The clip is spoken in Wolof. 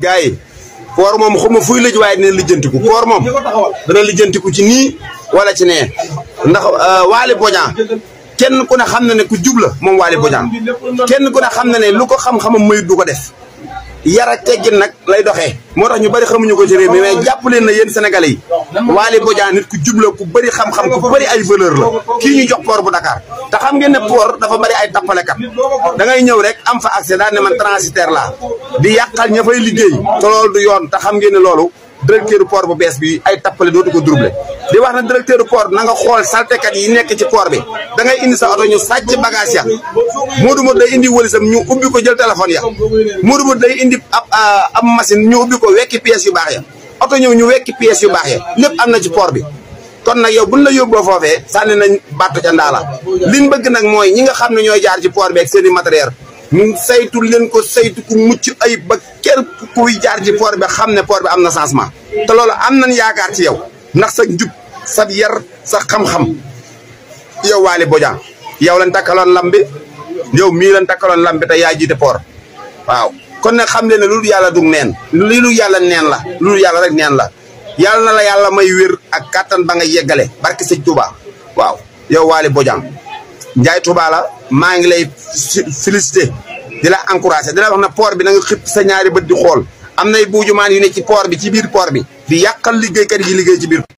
gars yi port moom xuma fuy lëj waaye dina lijjantiku port moom dana lijjantiku ci nii wala ci nee ndax Waly Bodian kenn ku ne xam na ne ku jub la moom Waly Bodian kenn ku ne xam na ne lu ko xam-xamam mayut du ko def yar ak teggin nag lay doxee moo tax ñu bari xamuñu ko ci réew mi mais jàpp leen na yéen sénégalais yi Waly Bodian nit ku jub la ku bëri xam-xam ku bëri ay valeur la kii ñu jox port bu Dakar te xam ngeen ne port dafa bëri ay tappalekat da ngay ñëw rek am fa accès daal ne man transitaire laa di yàqal ña fay liggéey te loolu du yoon te xam ngeen ne loolu directeur port bu bees bi ay tappale dootu ko doublé di wax na directeur port na nga xool saltekat yi nekk ci port bi da ngay indi sa oto ñu sàcc bagage ya Modou Modou day indi wëlisam ñu ubbi ko jël téléphone ya Modou Modou day indi ab machine ñu ubbi ko wekki pièces yu baax ya oto ñëw ñu wekki pièces yu baax ya lépp am na ci port bi kon nag yow buñ la yóbboo foofee sànni nañ battu ca ndaala liñ bëgg nag mooy ñi nga xam ne ñooy jaar ci port bi ak seen i matériel ñu saytu leen ko saytu ku mucc ayib ba képp kuy jaar ci port bi xam ne port bi am na changement te loolu am nañ yaakaar ci yow ndax sa njub sa yar sa xam-xam yow Waly Bodian yow lañ takkaloon lam bi yow mii lañ takkaloon lam bi te yaa jiite port waaw kon nag xam leen ne lu dul yàlla dug neen li lu yàlla neen la lu dul yàlla rek neen la yàlla na la yàlla may wér ak kattan ba nga yeggale barke sëñ Touba waaw yow Waly Bodian Ndiaye Touba la maa ngi lay félicité di la encouragé di la wax na port bi na nga xip sa ñaari bët di xool am nay buujumaan yu ne ci port bi ci biir port bi di yàqal liggéeykat yi liggéey ci biir